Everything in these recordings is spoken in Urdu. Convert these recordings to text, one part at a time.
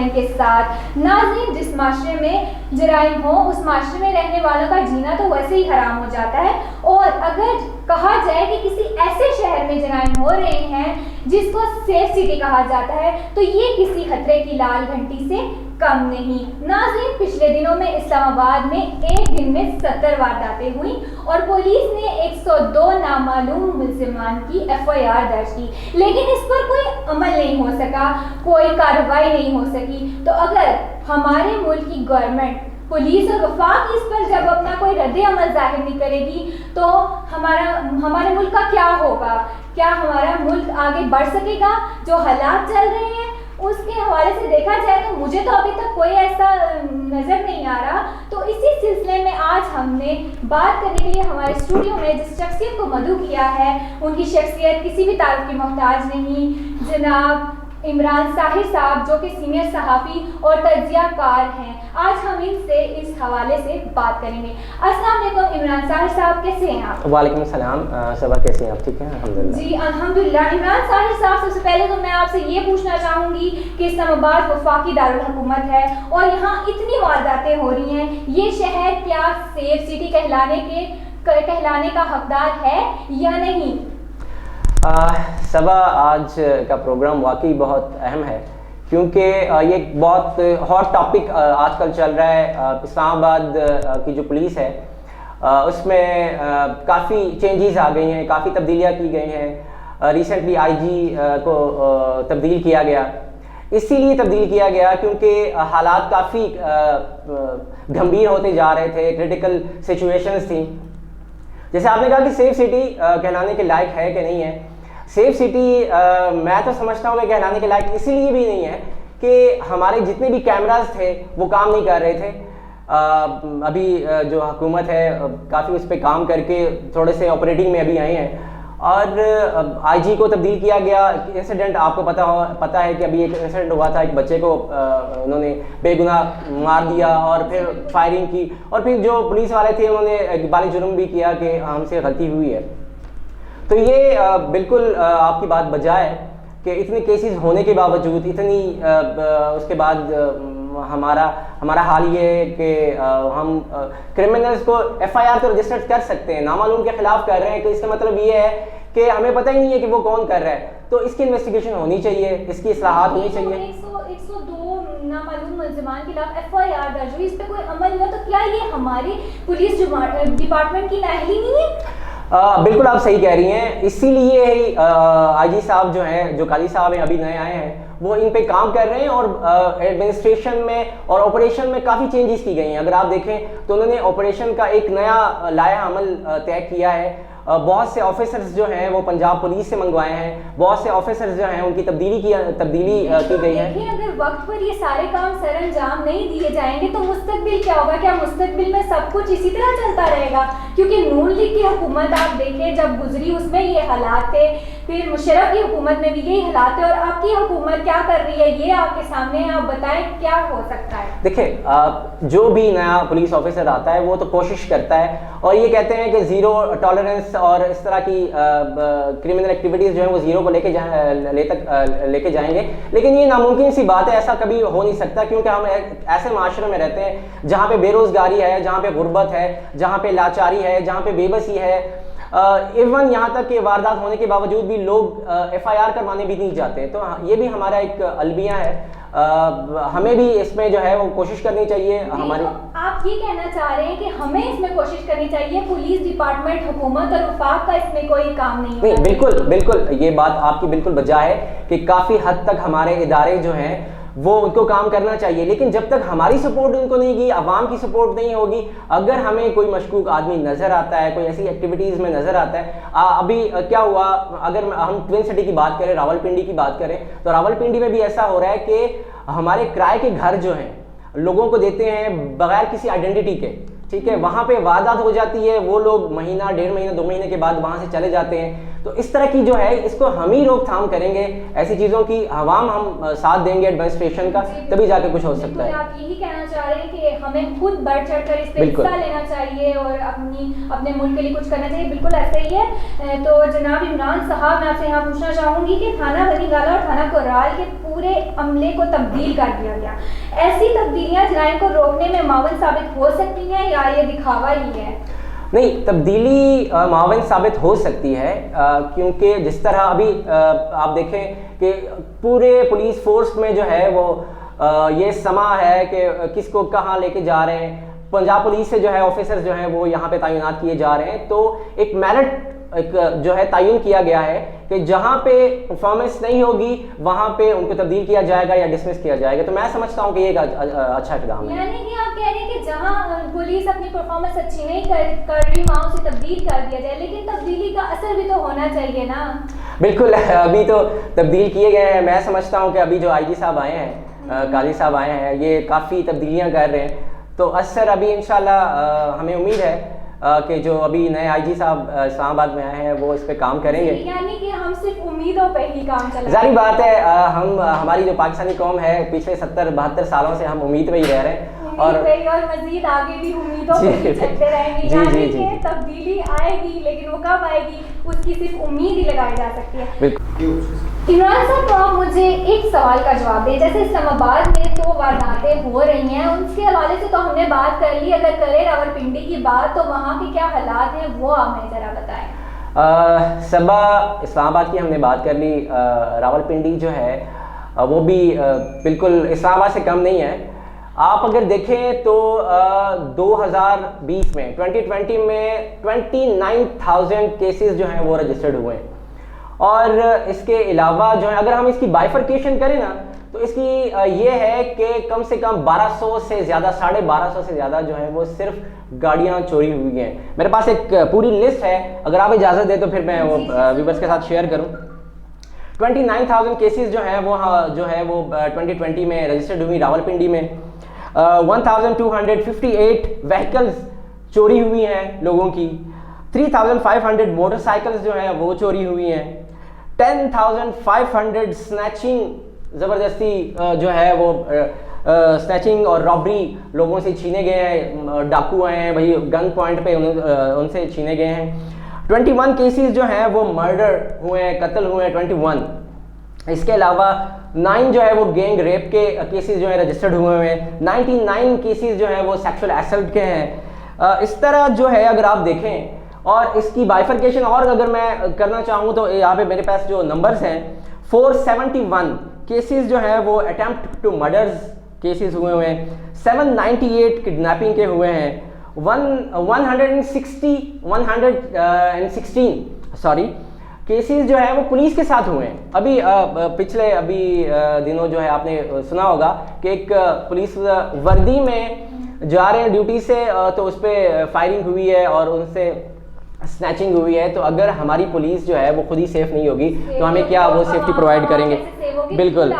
بہن کے ساتھ۔ ناظرین، جس معاشرے میں جرائم ہوں اس معاشرے میں رہنے والوں کا جینا تو ویسے ہی حرام ہو جاتا ہے، اور اگر کہا جائے کہ کسی ایسے شہر میں جرائم ہو رہے ہیں جس کو سیف سٹی کہا جاتا ہے تو یہ کسی خطرے کی لال گھنٹی سے کم نہیں۔ ناظرین، پچھلے دنوں میں اسلام آباد میں ایک دن میں 70 وارداتیں ہوئیں اور پولیس نے 102 نامعلوم ملزمان کی FIR درج کی، لیکن اس پر کوئی عمل نہیں ہو سکا، کوئی کارروائی نہیں ہو سکی۔ تو اگر ہمارے ملک کی گورنمنٹ، پولیس اور وفاق اس پر جب اپنا کوئی رد عمل ظاہر نہیں کرے گی تو ہمارے ملک کا کیا ہوگا؟ کیا ہمارا ملک آگے بڑھ سکے گا؟ جو حالات چل رہے ہیں اس کے حوالے سے دیکھا جائے تو مجھے تو ابھی تک کوئی ایسا نظر نہیں آ رہا۔ تو اسی سلسلے میں آج ہم نے بات کرنے کے لیے ہمارے اسٹوڈیو میں جس شخصیت کو مدعو کیا ہے، ان کی شخصیت کسی بھی تعارف کی محتاج نہیں، جناب عمران ساحر صاحب، جو کہ سینئر صحافی اور تجزیہ کار ہیں۔ آج ہم ان سے اس حوالے سے بات کریں گے۔ السلام علیکم عمران ساحر صاحب، کیسے ہیں آپ؟ وعلیکم السلام صبا، کیسے ہیں آپ؟ ٹھیک ہیں الحمدللہ۔ جی الحمدللہ۔ عمران ساحر صاحب، سب سے پہلے تو میں آپ سے یہ پوچھنا چاہوں گی کہ اسلام آباد وفاقی دارالحکومت ہے اور یہاں اتنی وارداتیں ہو رہی ہیں، یہ شہر کیا سیف سٹی کہلانے کا حقدار ہے یا نہیں؟ صبا، آج کا پروگرام واقعی بہت اہم ہے کیونکہ یہ بہت ہاٹ ٹاپک آج کل چل رہا ہے۔ اسلام آباد کی جو پولیس ہے اس میں کافی چینجز آ گئی ہیں، کافی تبدیلیاں کی گئی ہیں۔ ریسنٹلی IG کو تبدیل کیا گیا، اسی لیے تبدیل کیا گیا کیونکہ حالات کافی گھمبیر ہوتے جا رہے تھے، کریٹیکل سچویشنز تھیں۔ جیسے آپ نے کہا کہ سیف سٹی کہلانے کے لائق ہے کہ نہیں ہے۔ سیف سٹی میں تو سمجھتا ہوں کہ کہلانے کے لائق اسی لیے بھی نہیں ہے کہ ہمارے جتنے بھی کیمراز تھے وہ کام نہیں کر رہے تھے۔ ابھی جو حکومت ہے کافی اس پہ کام کر کے تھوڑے سے آپریٹنگ میں ابھی آئے ہیں، اور IG کو تبدیل کیا گیا۔ انسیڈنٹ آپ کو پتہ ہے کہ ابھی ایک انسیڈنٹ ہوا تھا، ایک بچے کو انہوں نے بے گناہ مار دیا اور پھر فائرنگ کی، اور پھر جو پولیس والے تھے انہوں نے اقبال جرم بھی کیا کہ ہم سے غلطی ہوئی ہے۔ تو یہ بالکل آپ کی بات بجا ہے کہ اتنے کیسز ہونے کے باوجود اس کے بعد ہمارا حال یہ ہے کہ ہم کرمنلز کو FIR تو رجسٹر کر سکتے ہیں، نامعلوم کے خلاف کر رہے ہیں، تو اس کا مطلب یہ ہے کہ ہمیں پتہ ہی نہیں ہے کہ وہ کون کر رہا ہے۔ تو اس کی انویسٹیگیشن ہونی چاہیے، اس کی اصلاحات ہونی چاہیے۔ 102 نامعلوم ملزمان کے خلاف FIR درج ہوئی، اس پہ کوئی عمل ہوا، تو کیا یہ ہماری پولیس ڈپارٹمنٹ کی نااہلی نہیں ہے؟ بالکل آپ صحیح کہہ رہی ہیں، اسی لیے ہی IG صاحب جو ہیں، جو قاضی صاحب ہیں ابھی نئے آئے ہیں، وہ ان پہ کام کر رہے ہیں، اور ایڈمنسٹریشن میں اور آپریشن میں کافی چینجز کی گئی ہیں۔ اگر آپ دیکھیں تو انہوں نے آپریشن کا ایک نیا لائحہ عمل طے کیا ہے۔ بہت سے آفیسرز جو ہیں وہ پنجاب پولیس سے منگوائے ہیں، بہت سے آفیسرز جو ہیں ان کی تبدیلی کی گئی ہے۔ لیکن اگر وقت پر یہ سارے کام سر انجام نہیں دیے جائیں گے تو مستقبل کیا ہوگا؟ کیا مستقبل میں سب کچھ اسی طرح چلتا رہے گا؟ کیونکہ نون لیگ کی حکومت آپ دیکھیں جب گزری اس میں یہ حالات تھے، پھر مشرف کی حکومت میں بھی یہی حالات ہے، اور آپ کی حکومت کیا کر رہی ہے یہ آپ کے سامنے ہے، آپ بتائیں کیا ہو سکتا ہے؟ دیکھیں، جو بھی نیا پولیس آفیسر آتا ہے وہ تو کوشش کرتا ہے، اور یہ کہتے ہیں کہ زیرو ٹالرنس اور اس طرح کی کرمنل ایکٹیویٹیز جو ہیں وہ زیرو کو لے کے جائیں گے، لیکن یہ ناممکن سی بات ہے، ایسا کبھی ہو نہیں سکتا کیونکہ ہم ایسے معاشرے میں رہتے ہیں جہاں پہ بے روزگاری ہے، جہاں پہ غربت ہے، جہاں پہ لاچاری ہے، جہاں پہ بے بسی ہے۔ ایون یہاں تک کہ واردات ہونے کے باوجود بھی لوگ FIR کروانے بھی نہیں جاتے، تو یہ بھی ہمارا ایک المیہ ہے۔ ہمیں بھی اس میں جو ہے وہ کوشش کرنی چاہیے ہماری۔ آپ یہ کہنا چاہ رہے ہیں کہ ہمیں اس میں کوشش کرنی چاہیے، پولیس ڈپارٹمنٹ، حکومت اور وفاق کا اس میں کوئی کام نہیں ہوتا؟ نہیں، بالکل یہ بات آپ کی بالکل بجا ہے کہ کافی حد تک ہمارے ادارے جو ہیں وہ ان کو کام کرنا چاہیے، لیکن جب تک ہماری سپورٹ ان کو نہیں گی، عوام کی سپورٹ نہیں ہوگی، اگر ہمیں کوئی مشکوک آدمی نظر آتا ہے، کوئی ایسی ایکٹیویٹیز میں نظر آتا ہے۔ ابھی کیا ہوا، اگر ہم ٹوین سٹی کی بات کریں، راولپنڈی کی بات کریں، تو راولپنڈی میں بھی ایسا ہو رہا ہے کہ ہمارے کرائے کے گھر جو ہیں لوگوں کو دیتے ہیں بغیر کسی آئیڈینٹی کے، ٹھیک ہے, وہاں پہ واردات ہو جاتی ہے, وہ لوگ مہینہ 1.5 مہینہ 2 مہینے کے بعد وہاں سے چلے جاتے ہیں. تو اس طرح کی جو ہے اس کو ہم ہی روک تھام کریں گے, ایسی چیزوں کی عوام ہم ساتھ دیں گے ایڈمنسٹریشن کا, تبھی جا کے کچھ ہو سکتا ہے. آپ یہی کہنا چاہ رہے ہیں کہ ہمیں خود بڑھ چڑھ کر اس پہ حصہ لینا چاہیے اور اپنے ملک کے لیے کچھ کرنا چاہیے. بالکل ایسا ہی ہے. تو جناب عمران صاحب, میں آپ سے یہاں پوچھنا چاہوں گی کہ تھانہ بنی گالا اور تھانہ کورال کے پورے عملے کو تبدیل کر دیا گیا, ایسی تبدیلیاں جرائم کو روکنے میں معاون ثابت ہو سکتی ہیں یا یہ دکھاوا ہی ہے؟ نہیں, تبدیلی معاون ثابت ہو سکتی ہے, کیونکہ جس طرح ابھی آپ دیکھیں کہ پورے پولیس فورس میں جو ہے وہ یہ سما ہے کہ کس کو کہاں لے کے جا رہے ہیں. پنجاب پولیس سے جو ہے آفیسرز جو ہیں وہ یہاں پہ تعینات کیے جا رہے ہیں, تو ایک میرٹ ایک جو ہے تعین کیا گیا ہے کہ جہاں پہ پرفارمنس نہیں ہوگی وہاں پہ ان کو تبدیل کیا جائے گا یا ڈسمس کیا جائے گا. تو میں سمجھتا ہوں کہ یہ ایک اچھا اقدام ہے. یعنی کہ آپ کہہ رہے ہیں کہ جہاں پولیس اپنی پرفارمنس اچھی نہیں کر رہی وہاں اسے تبدیل کر دیا جائے, لیکن تبدیلی کا اثر بھی تو ہونا چاہیے نا. بالکل, ابھی تو تبدیل کیے گئے ہیں. میں سمجھتا ہوں کہ ابھی جو آئی جی صاحب آئے ہیں, قاضی صاحب آئے ہیں, یہ کافی تبدیلیاں کر رہے ہیں. تو اثر ابھی انشاءاللہ ہمیں امید ہے کہ جو ابھی نئے آئی جی صاحب اسلام آباد میں آئے ہیں وہ اس پہ کام کریں گے. یعنی کہ ہم صرف امیدوں پہ ہی کام چلا, ظاہری بات ہے, ہماری جو پاکستانی قوم ہے پچھلے 70-72 سالوں سے ہم امید پہ ہی رہ رہے ہیں اور مزید آگے بھی امیدوں پہ ہی چلتے رہیں گے. یعنی کہ تبدیلی آئے گی, لیکن وہ کب آئے گی اس کی صرف امید ہی لگائی جا سکتی ہے. عمران صاحب, تو آپ مجھے ایک سوال کا جواب دیں. جیسے اسلام آباد میں تو وارداتیں ہو رہی ہیں, ان کے حوالے سے تو ہم نے بات کر لی. اگر کریں راولپنڈی کی بات, تو وہاں کے کیا حالات ہیں وہ آپ ہمیں ذرا بتائیں. صبا اسلام آباد کی ہم نے بات کر لی. راولپنڈی جو ہے وہ بھی بالکل اسلام آباد سے کم نہیں ہے. آپ اگر دیکھیں تو 2020 میں 2020 میں 29,000 کیسز جو ہیں وہ رجسٹرڈ ہوئے ہیں. اور اس کے علاوہ جو ہے اگر ہم اس کی بائیفرکیشن کریں نا, تو اس کی یہ ہے کہ کم سے کم 1200 سے زیادہ 1250 سے زیادہ جو ہے وہ صرف گاڑیاں چوری ہوئی ہیں. میرے پاس ایک پوری لسٹ ہے, اگر آپ اجازت دیں تو پھر میں وہ ویورز کے ساتھ شیئر کروں. 29,000 کیسز جو ہیں وہ 2020 میں رجسٹرڈ ہوئی راولپنڈی میں. 1258 وہیکلز چوری ہوئی ہیں لوگوں کی. 3,500 موٹر سائیکلز جو ہیں وہ چوری ہوئی ہیں. 10,500 سنیچنگ زبردستی جو ہے وہ سنیچنگ اور رابری لوگوں سے چھینے گئے ہیں. ڈاکو آئے ہیں بھائی, گن پوائنٹ پہ ان سے چھینے گئے ہیں. 21 کیسز جو ہیں وہ مرڈر ہوئے ہیں, قتل ہوئے ہیں 21. اس کے علاوہ 9 جو ہے وہ گینگ ریپ کے کیسز جو ہیں رجسٹرڈ ہوئے ہیں. 99 کیسز جو ہیں وہ سیکشل ایسلٹ کے ہیں. اس طرح جو ہے اگر آپ دیکھیں, اور اس کی بائیفرکیشن اور اگر میں کرنا چاہوں تو یہاں پہ میرے پاس جو نمبرز ہیں, 471 کیسز جو ہیں وہ اٹیمپٹ ٹو مرڈرز کیسز ہوئے ہیں. 798 کڈنیپنگ کے ہوئے ہیں. 116 کیسز جو ہے وہ پولیس کے ساتھ ہوئے ہیں. ابھی دنوں جو ہے آپ نے سنا ہوگا کہ ایک پولیس وردی میں جا رہے ہیں ڈیوٹی سے, تو اس پہ فائرنگ ہوئی ہے اور ان سے سنیچنگ ہوئی ہے. تو اگر ہماری پولیس جو ہے وہ خود ہی سیف نہیں ہوگی تو ہمیں کیا وہ سیفٹی پرووائڈ کریں گے. بالکل بالکل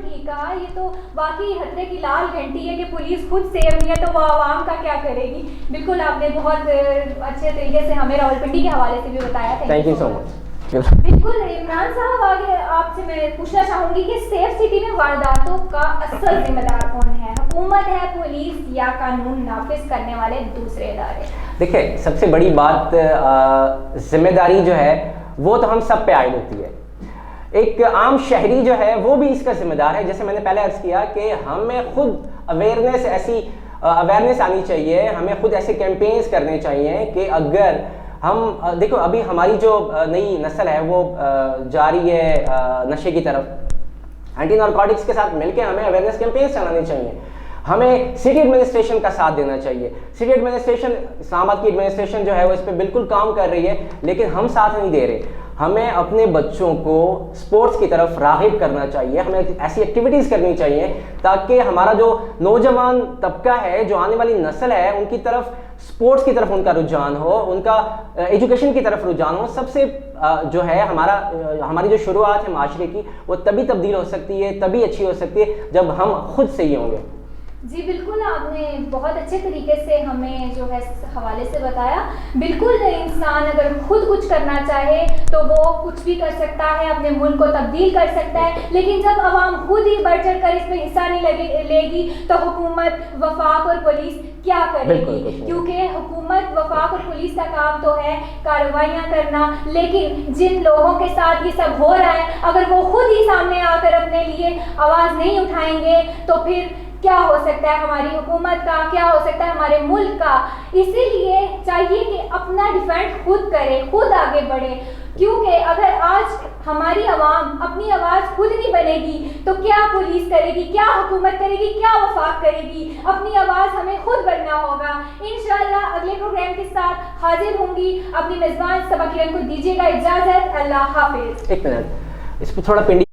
ٹھیک کہا. یہ تو واقعی خطرے کی لال گھنٹی ہے کہ پولیس خود سیف نہیں ہے تو وہ عوام کا کیا کرے گی. بالکل, آپ نے بہت اچھے طریقے سے ہمیں راولپنڈی کے حوالے سے بھی بتایا. تھینک یو سو مچ. بالکل عمران صاحب, آگے آپ سے میں پوچھنا چاہوں گی کہ سیف سٹی میں وارداتوں کا اصل ذمہ دار کون ہے؟ حکومت ہے, پولیس, یا قانون نافذ کرنے والے دوسرے ادارے؟ دیکھیں, سب سے بڑی بات ذمہ داری جو ہے وہ تو ہم سب پہ عائد ہوتی ہے. ایک عام شہری جو ہے وہ بھی اس کا ذمہ دار ہے. جیسے میں نے پہلے عرض کیا کہ ہمیں خود اویئرنیس آنی چاہیے, ہمیں خود ایسے کیمپینز کرنے چاہیے کہ اگر ہم دیکھو ابھی ہماری جو نئی نسل ہے وہ جا رہی ہے نشے کی طرف, اینٹی نارکوٹکس کے ساتھ مل کے ہمیں اویئرنیس کیمپینز چلانے چاہیے. ہمیں سٹی ایڈمنسٹریشن کا ساتھ دینا چاہیے. سٹی ایڈمنسٹریشن, اسلام آباد کی ایڈمنسٹریشن جو ہے وہ اس پہ بالکل کام کر رہی ہے, لیکن ہم ساتھ نہیں دے رہے. ہمیں اپنے بچوں کو سپورٹس کی طرف راغب کرنا چاہیے, ہمیں ایسی ایکٹیویٹیز کرنی چاہیے تاکہ ہمارا جو نوجوان طبقہ ہے, جو آنے والی نسل ہے, ان کی طرف سپورٹس کی طرف ان کا رجحان ہو, ان کا ایجوکیشن کی طرف رجحان ہو. سب سے جو ہے ہماری جو شروعات ہے معاشرے کی, وہ تبھی تبدیل ہو سکتی ہے, تبھی اچھی ہو سکتی ہے جب ہم خود صحیح ہوں گے. جی بالکل، آپ نے بہت اچھے طریقے سے ہمیں جو ہے اس حوالے سے بتایا. بالکل انسان اگر خود کچھ کرنا چاہے تو وہ کچھ بھی کر سکتا ہے، اپنے ملک کو تبدیل کر سکتا ہے، لیکن جب عوام خود ہی بڑھ چڑھ کر اس میں حصہ نہیں لے گی تو حکومت، وفاق اور پولیس کیا کرے گی؟ کیونکہ حکومت، وفاق اور پولیس کا کام تو ہے کارروائیاں کرنا، لیکن جن لوگوں کے ساتھ یہ سب ہو رہا ہے اگر وہ خود ہی سامنے آ کر اپنے لیے آواز نہیں اٹھائیں گے تو پھر کیا ہو سکتا ہے ہماری حکومت کا، کیا ہو سکتا ہے ہمارے ملک کا؟ اسی لیے چاہیے کہ اپنا ڈیفینس خود کرے، خود آگے بڑھے، کیونکہ اگر آج ہماری عوام اپنی آواز خود نہیں بنے گی تو کیا پولیس کرے گی، کیا حکومت کرے گی، کیا وفاق کرے گی؟ اپنی آواز ہمیں خود بننا ہوگا. انشاءاللہ اگلے پروگرام کے ساتھ حاضر ہوں گی. اپنی میزبان صبا کرن کو دیجیے گا اجازت. اللہ حافظ. ایک منٹ، اس پہ تھوڑا پنڈی